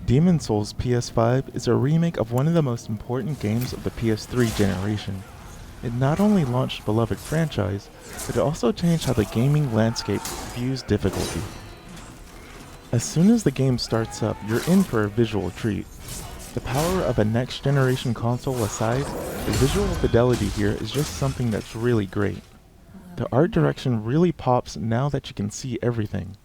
Demon's Souls PS5 is a remake of one of the most important games of the PS3 generation. It not only launched a beloved franchise, but it also changed how the gaming landscape views difficulty. As soon as the game starts up, you're in for a visual treat. The power of a next-generation console aside, the visual fidelity here is just something that's really great. The art direction really pops now that you can see everything.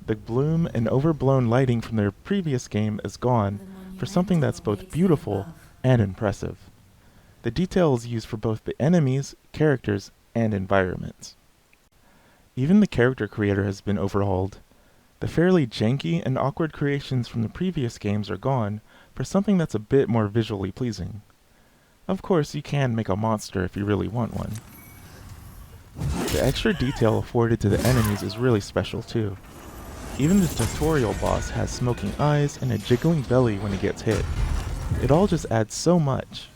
The bloom and overblown lighting from their previous game is gone for something that's both beautiful and impressive. The detail is used for both the enemies, characters, and environments. Even the character creator has been overhauled. The fairly janky and awkward creations from the previous games are gone for something that's a bit more visually pleasing. Of course, you can make a monster if you really want one. The extra detail afforded to the enemies is really special too. Even the tutorial boss has smoking eyes and a jiggling belly when he gets hit. It all just adds so much.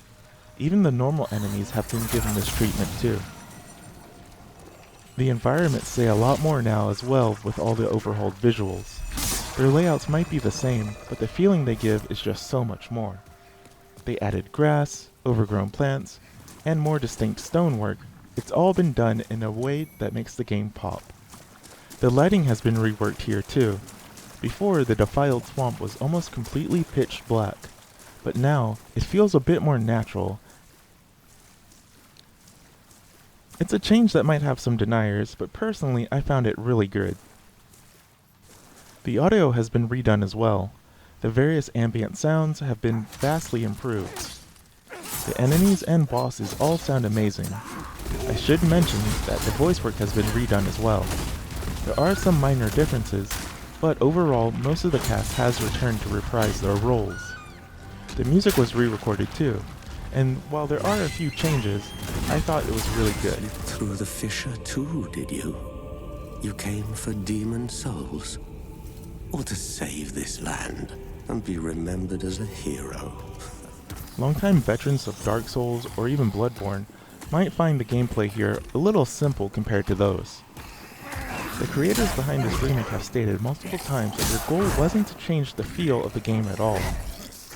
Even the normal enemies have been given this treatment too. The environments say a lot more now as well with all the overhauled visuals. Their layouts might be the same, but the feeling they give is just so much more. They added grass, overgrown plants, and more distinct stonework. It's all been done in a way that makes the game pop. The lighting has been reworked here too. Before, the defiled swamp was almost completely pitch black, but now it feels a bit more natural. It's a change that might have some deniers, but personally I found it really good. The audio has been redone as well. The various ambient sounds have been vastly improved. The enemies and bosses all sound amazing. I should mention that the voice work has been redone as well. There are some minor differences, but overall most of the cast has returned to reprise their roles. The music was re-recorded too, and while there are a few changes, I thought it was really good. Through the fissure too, did you? You came for demon souls? Or to save this land and be remembered as a hero? Longtime veterans of Dark Souls or even Bloodborne might find the gameplay here a little simple compared to those. The creators behind this remake have stated multiple times that their goal wasn't to change the feel of the game at all.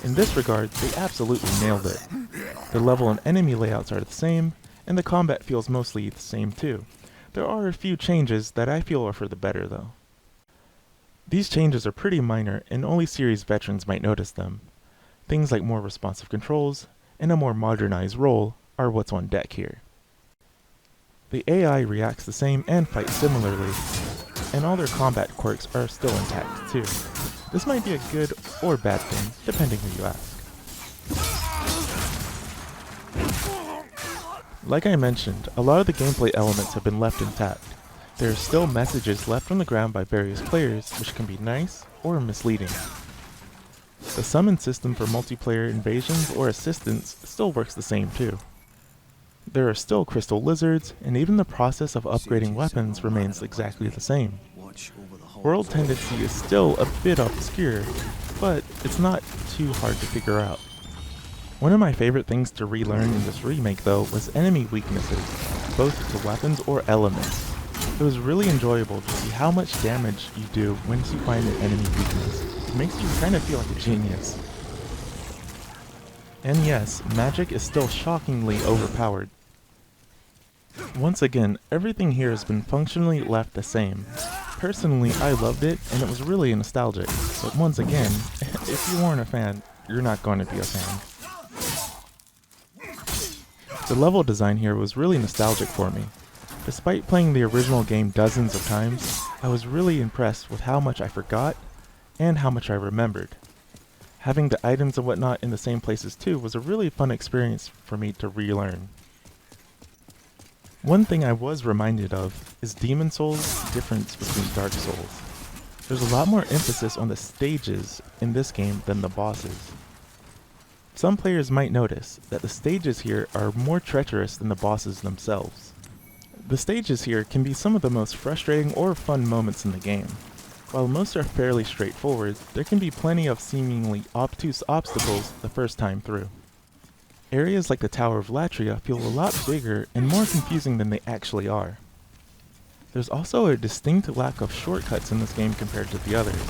In this regard, they absolutely nailed it. The level and enemy layouts are the same, and the combat feels mostly the same too. There are a few changes that I feel are for the better though. These changes are pretty minor and only series veterans might notice them. Things like more responsive controls and a more modernized role are what's on deck here. The AI reacts the same and fights similarly, and all their combat quirks are still intact too. This might be a good or bad thing, depending who you ask. Like I mentioned, a lot of the gameplay elements have been left intact. There are still messages left on the ground by various players, which can be nice or misleading. The summon system for multiplayer invasions or assistance still works the same too. There are still crystal lizards, and even the process of upgrading weapons remains exactly the same. World tendency is still a bit obscure, but it's not too hard to figure out. One of my favorite things to relearn in this remake though was enemy weaknesses, both to weapons or elements. It was really enjoyable to see how much damage you do once you find an enemy weakness. It makes you kind of feel like a genius. And yes, magic is still shockingly overpowered. Once again, everything here has been functionally left the same. Personally, I loved it, and it was really nostalgic. But once again, if you weren't a fan, you're not going to be a fan. The level design here was really nostalgic for me. Despite playing the original game dozens of times, I was really impressed with how much I forgot, and how much I remembered. Having the items and whatnot in the same places too was a really fun experience for me to relearn. One thing I was reminded of is Demon's Souls' difference between Dark Souls. There's a lot more emphasis on the stages in this game than the bosses. Some players might notice that the stages here are more treacherous than the bosses themselves. The stages here can be some of the most frustrating or fun moments in the game. While most are fairly straightforward, there can be plenty of seemingly obtuse obstacles the first time through. Areas like the Tower of Latria feel a lot bigger and more confusing than they actually are. There's also a distinct lack of shortcuts in this game compared to the others.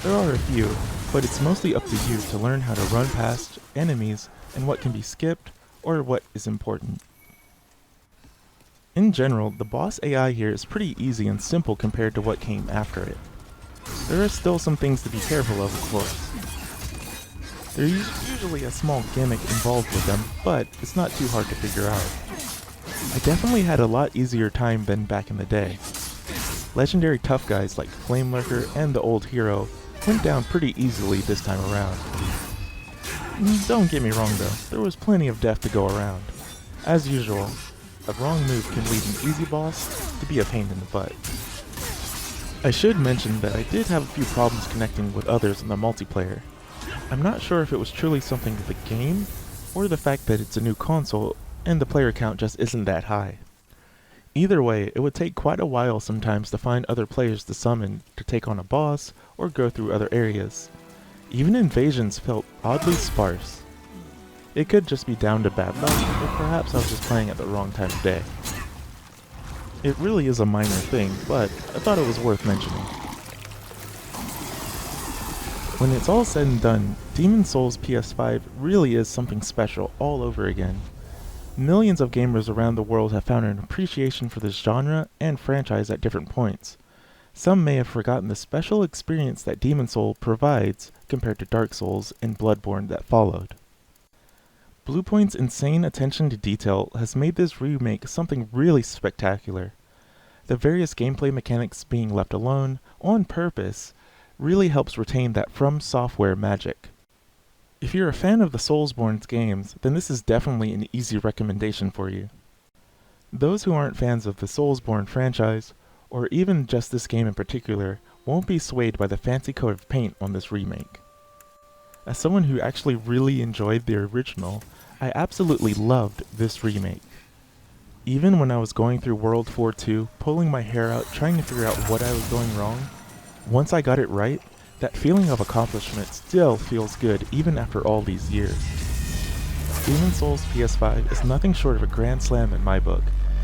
There are a few, but it's mostly up to you to learn how to run past enemies and what can be skipped or what is important. In general, the boss AI here is pretty easy and simple compared to what came after it. There are still some things to be careful of course. There's usually a small gimmick involved with them, but it's not too hard to figure out. I definitely had a lot easier time than back in the day. Legendary tough guys like Flame Lurker and the old hero went down pretty easily this time around. Don't get me wrong though, there was plenty of death to go around. As usual, a wrong move can lead an easy boss to be a pain in the butt. I should mention that I did have a few problems connecting with others in the multiplayer. I'm not sure if it was truly something with the game, or the fact that it's a new console and the player count just isn't that high. Either way, it would take quite a while sometimes to find other players to summon to take on a boss or go through other areas. Even invasions felt oddly sparse. It could just be down to bad luck, or perhaps I was just playing at the wrong time of day. It really is a minor thing, but I thought it was worth mentioning. When it's all said and done, Demon's Souls PS5 really is something special all over again. Millions of gamers around the world have found an appreciation for this genre and franchise at different points. Some may have forgotten the special experience that Demon's Souls provides compared to Dark Souls and Bloodborne that followed. Bluepoint's insane attention to detail has made this remake something really spectacular. The various gameplay mechanics being left alone, on purpose, really helps retain that From Software magic. If you're a fan of the Soulsborne games, then this is definitely an easy recommendation for you. Those who aren't fans of the Soulsborne franchise, or even just this game in particular, won't be swayed by the fancy coat of paint on this remake. As someone who actually really enjoyed the original, I absolutely loved this remake. Even when I was going through World War II, pulling my hair out trying to figure out what I was going wrong, once I got it right, that feeling of accomplishment still feels good even after all these years. Demon's Souls PS5 is nothing short of a grand slam in my book.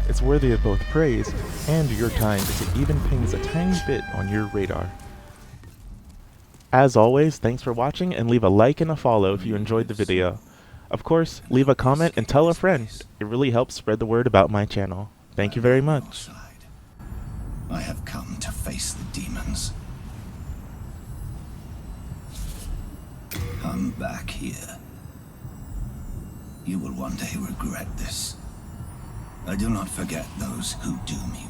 It's worthy of both praise and your time as it even pings a tiny bit on your radar. As always, thanks for watching and leave a like and a follow if you enjoyed the video. Of course, leave a comment and tell a friend. It really helps spread the word about my channel. Thank you very much. I have come to face the demons. Come back here. You will one day regret this. I do not forget those who do me